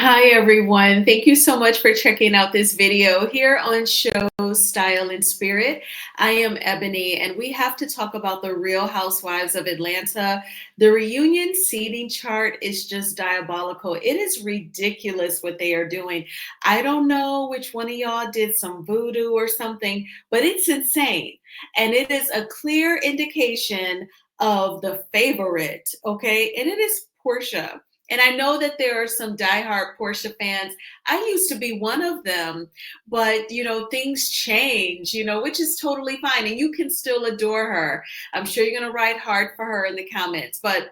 Hi, everyone. Thank you so much for checking out this video here on Show Style and Spirit. I am Ebony, and we have to talk about the Real Housewives of Atlanta. The reunion seating chart is just diabolical. It is ridiculous what they are doing. I don't know which one of y'all did some voodoo or something, but it's insane. And it is a clear indication of the favorite, okay? And it is Portia. And I know that there are some diehard Portia fans. I used to be one of them, but things change, which is totally fine. And you can still adore her. I'm sure you're going to write hard for her in the comments, but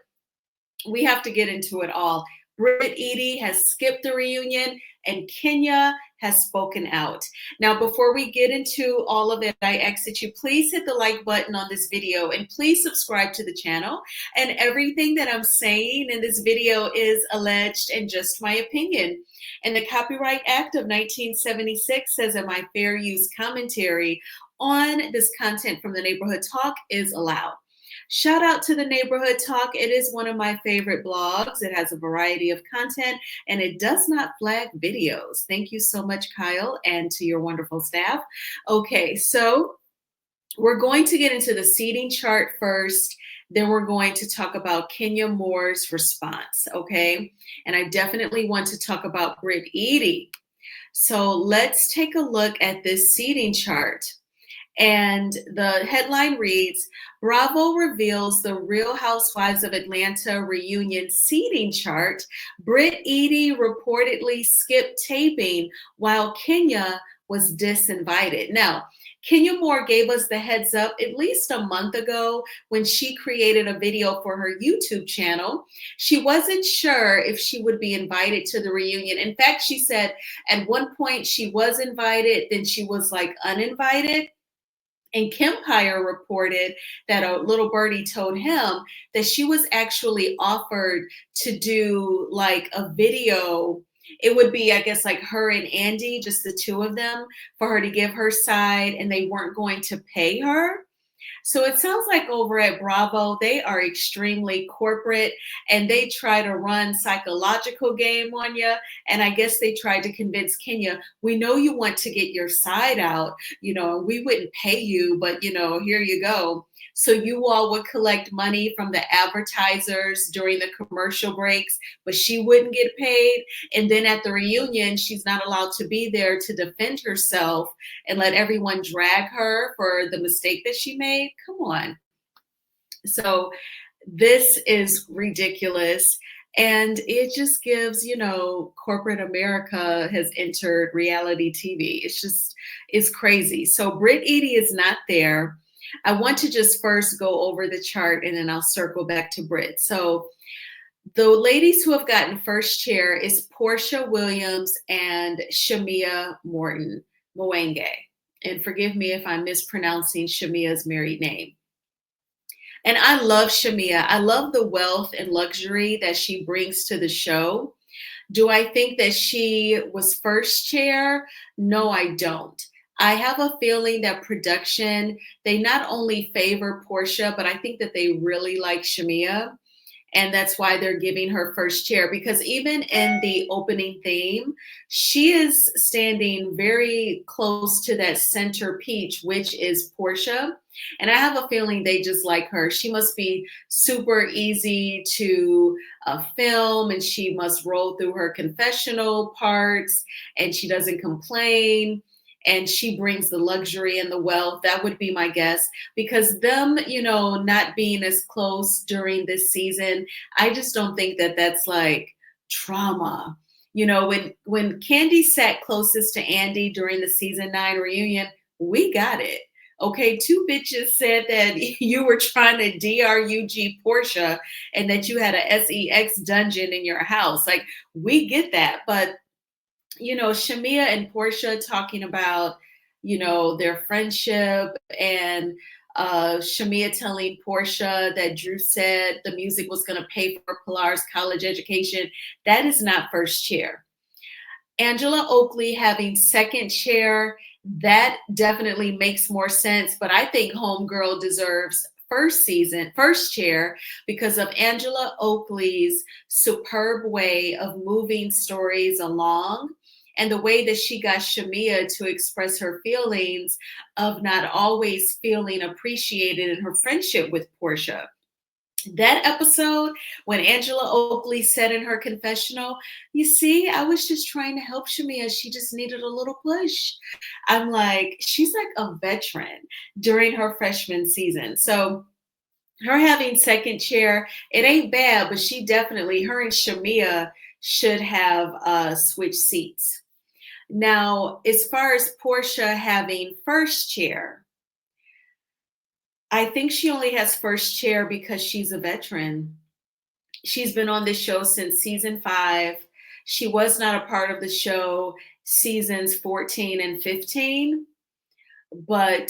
we have to get into it all. Brit Eady has skipped the reunion and Kenya has spoken out. Now, before we get into all of it, I ask that you please hit the like button on this video and please subscribe to the channel. And everything that I'm saying in this video is alleged and just my opinion. And the Copyright Act of 1976 says that my fair use commentary on this content from the Neighborhood Talk is allowed. Shout out to the Neighborhood Talk. It is one of my favorite blogs. It has a variety of content and it does not flag videos. Thank you so much, Kyle, and to your wonderful staff. Okay, so we're going to get into the seating chart first. Then we're going to talk about Kenya Moore's response, okay? And I definitely want to talk about Brit Eady. So let's take a look at this seating chart. And the headline reads, Bravo reveals the Real Housewives of Atlanta reunion seating chart. Brit Eady reportedly skipped taping while Kenya was disinvited. Now, Kenya Moore gave us the heads up at least a month ago when she created a video for her YouTube channel. She wasn't sure if she would be invited to the reunion. In fact, she said at one point she was invited, then she was like uninvited. And Kempire reported that a little birdie told him that she was actually offered to do like a video. It would be, I guess, like her and Andy, just the two of them, for her to give her side, and they weren't going to pay her. So it sounds like over at Bravo, they are extremely corporate and they try to run psychological game on you. And I guess they tried to convince Kenya, we know you want to get your side out, we wouldn't pay you, but here you go. So you all would collect money from the advertisers during the commercial breaks, but she wouldn't get paid. And then at the reunion, she's not allowed to be there to defend herself and let everyone drag her for the mistake that she made. Come on. So this is ridiculous. And it just gives, corporate America has entered reality TV. It's crazy. So Brit Eady is not there. I want to just first go over the chart and then I'll circle back to Brit. So the ladies who have gotten first chair is Portia Williams and Shamia Morton Mwenge. And forgive me if I'm mispronouncing Shamia's married name. And I love Shamia. I love the wealth and luxury that she brings to the show. Do I think that she was first chair? No, I don't. I have a feeling that production, they not only favor Portia, but I think that they really like Shamia. And that's why they're giving her first chair, because even in the opening theme, she is standing very close to that center peach, which is Portia. And I have a feeling they just like her. She must be super easy to film, and she must roll through her confessional parts, and she doesn't complain. And she brings the luxury and the wealth. That would be my guess, because them, not being as close during this season, I just don't think that that's like trauma. When Candy sat closest to Andy during the season 9 reunion, we got it. Okay, 2 bitches said that you were trying to DRUG Portia and that you had a SEX dungeon in your house. Like, we get that, but Shamia and Portia talking about, their friendship, and Shamia telling Portia that Drew said the music was going to pay for Pilar's college education. That is not first chair. Angela Oakley having second chair, that definitely makes more sense. But I think Homegirl deserves first chair, because of Angela Oakley's superb way of moving stories along and the way that she got Shamia to express her feelings of not always feeling appreciated in her friendship with Portia. That episode when Angela Oakley said in her confessional, "You see, I was just trying to help Shamia. She just needed a little push." I'm like, she's like a veteran during her freshman season. So her having second chair, it ain't bad, but her and Shamia should have switched seats. Now, as far as Portia having first chair, I think she only has first chair because she's a veteran. She's been on this show since season 5. She was not a part of the show seasons 14 and 15, but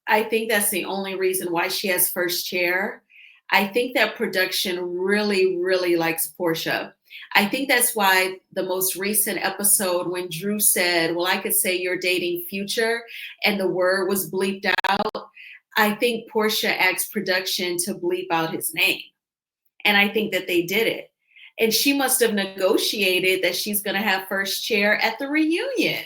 I think that's the only reason why she has first chair. I think that production really, really likes Portia. I think that's why the most recent episode when Drew said, "Well, I could say you're dating Future," and the word was bleeped out, I think Portia asked production to bleep out his name. And I think that they did it. And she must have negotiated that she's going to have first chair at the reunion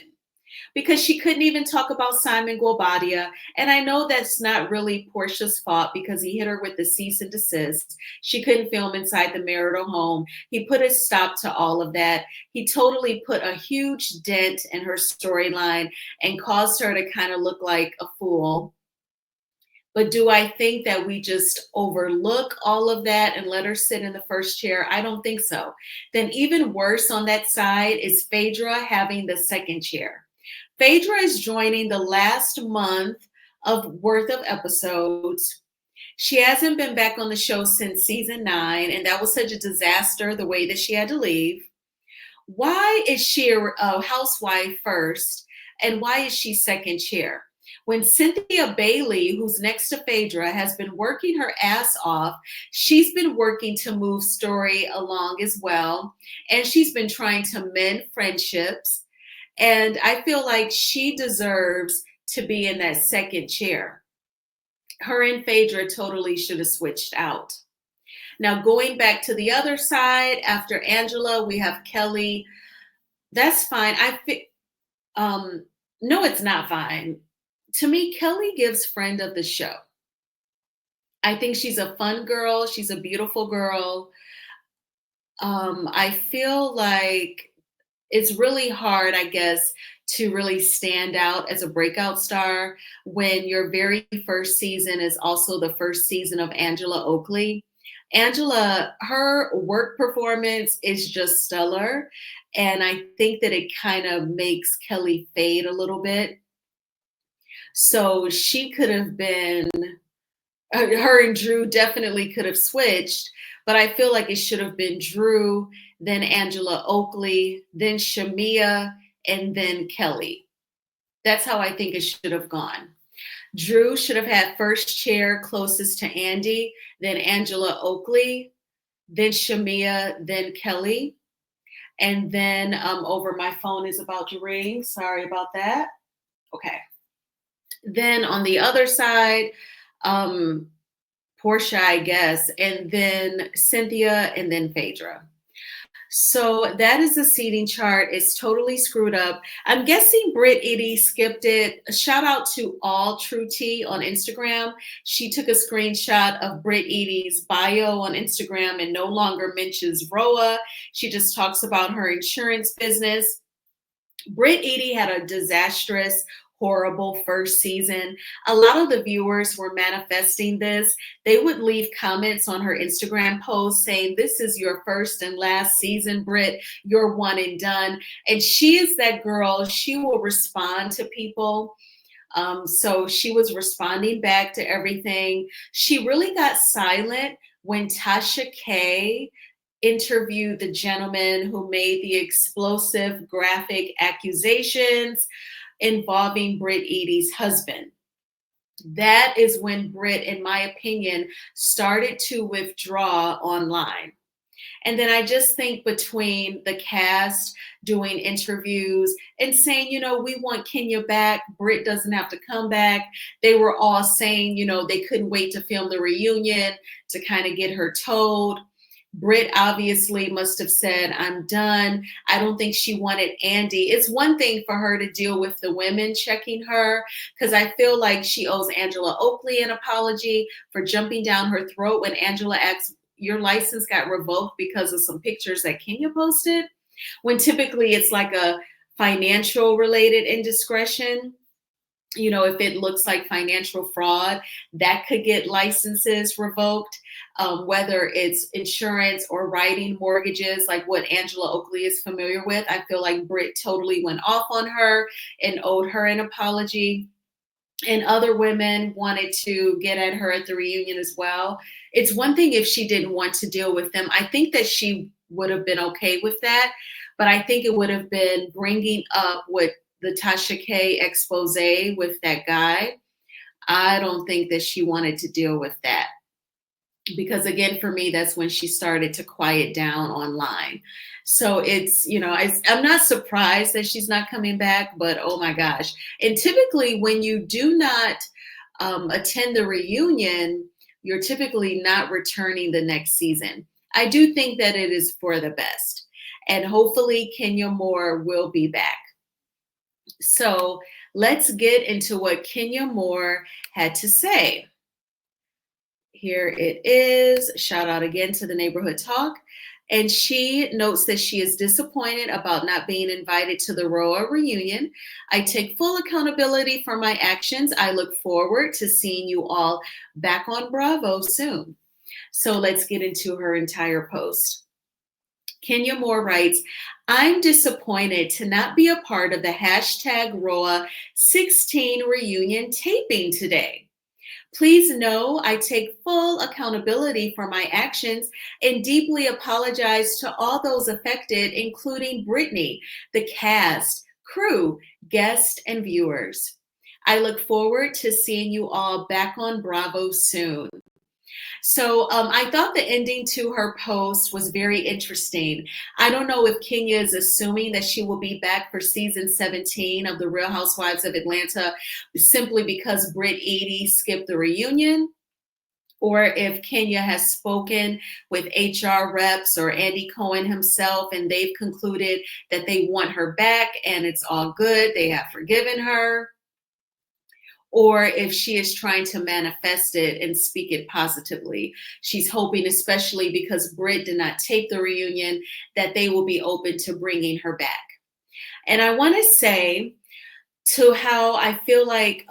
because she couldn't even talk about Simon Guobadia. And I know that's not really Portia's fault because he hit her with the cease and desist. She couldn't film inside the marital home. He put a stop to all of that. He totally put a huge dent in her storyline and caused her to kind of look like a fool. But do I think that we just overlook all of that and let her sit in the first chair? I don't think so. Then even worse on that side is Phaedra having the second chair. Phaedra is joining the last month of worth of episodes. She hasn't been back on the show since season 9, and that was such a disaster the way that she had to leave. Why is she a housewife first, and why is she second chair? When Cynthia Bailey, who's next to Phaedra, has been working her ass off, she's been working to move story along as well. And she's been trying to mend friendships. And I feel like she deserves to be in that second chair. Her and Phaedra totally should have switched out. Now, going back to the other side, after Angela, we have Kelly. That's fine. No, it's not fine. To me, Kelly gives friend of the show. I think she's a fun girl. She's a beautiful girl. I feel like it's really hard, I guess, to really stand out as a breakout star when your very first season is also the first season of Angela Oakley. Angela, her work performance is just stellar. And I think that it kind of makes Kelly fade a little bit. So she could have been, her and Drew definitely could have switched, but I feel like it should have been Drew, then Angela Oakley, then Shamia, and then Kelly. That's how I think it should have gone. Drew should have had first chair closest to Andy, then Angela Oakley, then Shamia, then Kelly. And then over, my phone is about to ring. Sorry about that. Okay. Then on the other side, Portia, I guess, and then Cynthia, and then Phaedra. So that is the seating chart. It's totally screwed up. I'm guessing Brit Eady skipped it. A shout out to All True Tea on Instagram. She took a screenshot of Brit Eady's bio on Instagram and no longer mentions Roa. She just talks about her insurance business. Brit Eady had a disastrous, horrible first season. A lot of the viewers were manifesting this. They would leave comments on her Instagram post saying, "This is your first and last season, Brit. You're one and done." And she is that girl. She will respond to people. So she was responding back to everything. She really got silent when Tasha K interviewed the gentleman who made the explosive graphic accusations involving Brit Eady's husband. That is when Brit, in my opinion, started to withdraw online. And then I just think between the cast doing interviews and saying, we want Kenya back. Brit doesn't have to come back. They were all saying, they couldn't wait to film the reunion to kind of get her told. Brit obviously must have said, I'm done. I don't think she wanted Andy. It's one thing for her to deal with the women checking her, because I feel like she owes Angela Oakley an apology for jumping down her throat when Angela asks, your license got revoked because of some pictures that Kenya posted, when typically it's like a financial related indiscretion. If it looks like financial fraud, that could get licenses revoked, whether it's insurance or writing mortgages, like what Angela Oakley is familiar with. I feel like Brit totally went off on her and owed her an apology. And other women wanted to get at her at the reunion as well. It's one thing if she didn't want to deal with them. I think that she would have been okay with that, but I think it would have been bringing up what the Tasha K expose with that guy. I don't think that she wanted to deal with that, because again, for me, that's when she started to quiet down online. So it's, I'm not surprised that she's not coming back, but oh my gosh. And typically when you do not attend the reunion, you're typically not returning the next season. I do think that it is for the best. And hopefully Kenya Moore will be back. So let's get into what Kenya Moore had to say. Here it is. Shout out again to the Neighborhood Talk. And she notes that she is disappointed about not being invited to the Roa reunion. I take full accountability for my actions. I look forward to seeing you all back on Bravo soon. So let's get into her entire post. Kenya Moore writes, I'm disappointed to not be a part of the hashtag Roa 16 reunion taping today. Please know I take full accountability for my actions and deeply apologize to all those affected, including Brittany, the cast, crew, guests, and viewers. I look forward to seeing you all back on Bravo soon. So I thought the ending to her post was very interesting. I don't know if Kenya is assuming that she will be back for season 17 of the Real Housewives of Atlanta simply because Brit Eady skipped the reunion, or if Kenya has spoken with HR reps or Andy Cohen himself and they've concluded that they want her back and it's all good, they have forgiven her, or if she is trying to manifest it and speak it positively. She's hoping, especially because Brit did not tape the reunion, that they will be open to bringing her back. And I want to say to how I feel like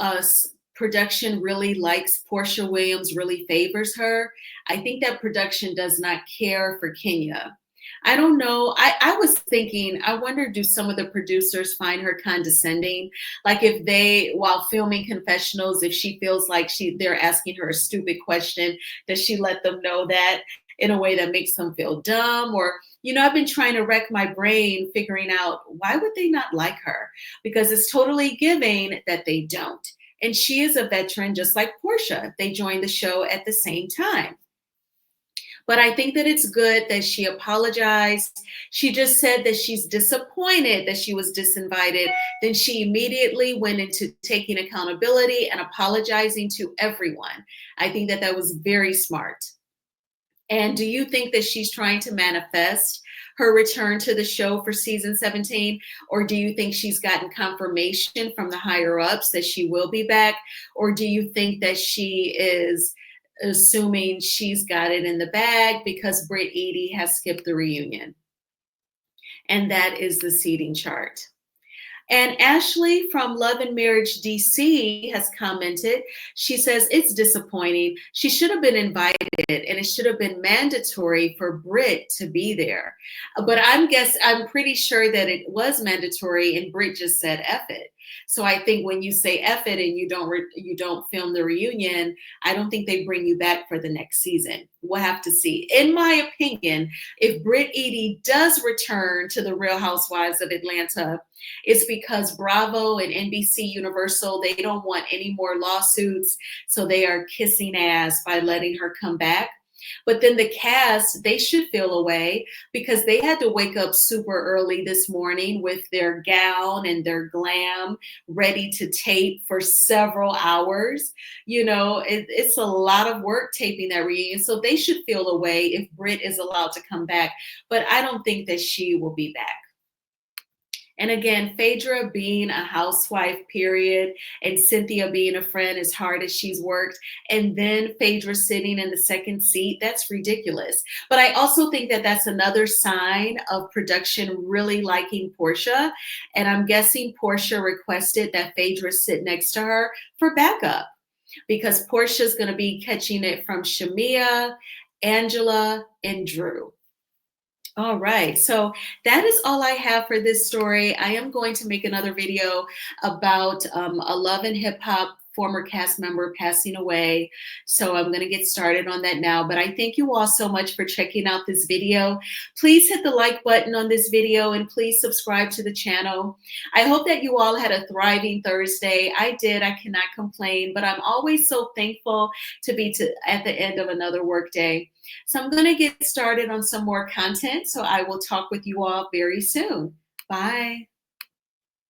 production really likes Portia Williams, really favors her. I think that production does not care for Kenya. I don't know. I was thinking, I wonder, do some of the producers find her condescending? Like if they, while filming confessionals, if she feels like they're asking her a stupid question, does she let them know that in a way that makes them feel dumb? Or, I've been trying to wreck my brain figuring out, why would they not like her? Because it's totally giving that they don't. And she is a veteran, just like Portia. They joined the show at the same time. But I think that it's good that she apologized. She just said that she's disappointed that she was disinvited. Then she immediately went into taking accountability and apologizing to everyone. I think that that was very smart. And do you think that she's trying to manifest her return to the show for season 17? Or do you think she's gotten confirmation from the higher ups that she will be back? Or do you think that she is assuming she's got it in the bag because Brit Eady has skipped the reunion? And that is the seating chart. And Ashley from Love and Marriage DC has commented. She says, it's disappointing. She should have been invited and it should have been mandatory for Brit to be there. But I'm pretty sure that it was mandatory and Brit just said F it. So I think when you say F it and you don't film the reunion, I don't think they bring you back for the next season. We'll have to see. In my opinion, if Brit Eady does return to the Real Housewives of Atlanta, it's because Bravo and NBC Universal, they don't want any more lawsuits. So they are kissing ass by letting her come back. But then the cast, they should feel away because they had to wake up super early this morning with their gown and their glam ready to tape for several hours. It's a lot of work taping that reunion. So they should feel away if Brit is allowed to come back. But I don't think that she will be back. And again, Phaedra being a housewife, period, and Cynthia being a friend as hard as she's worked, and then Phaedra sitting in the second seat, that's ridiculous. But I also think that that's another sign of production really liking Portia. And I'm guessing Portia requested that Phaedra sit next to her for backup because Portia's going to be catching it from Shamia, Angela, and Drew. All right, so that is all I have for this story. I am going to make another video about a Love and Hip Hop former cast member passing away. So I'm going to get started on that now. But I thank you all so much for checking out this video. Please hit the like button on this video and please subscribe to the channel. I hope that you all had a thriving Thursday. I did. I cannot complain, but I'm always so thankful to be at the end of another work day. So I'm going to get started on some more content. So I will talk with you all very soon. Bye.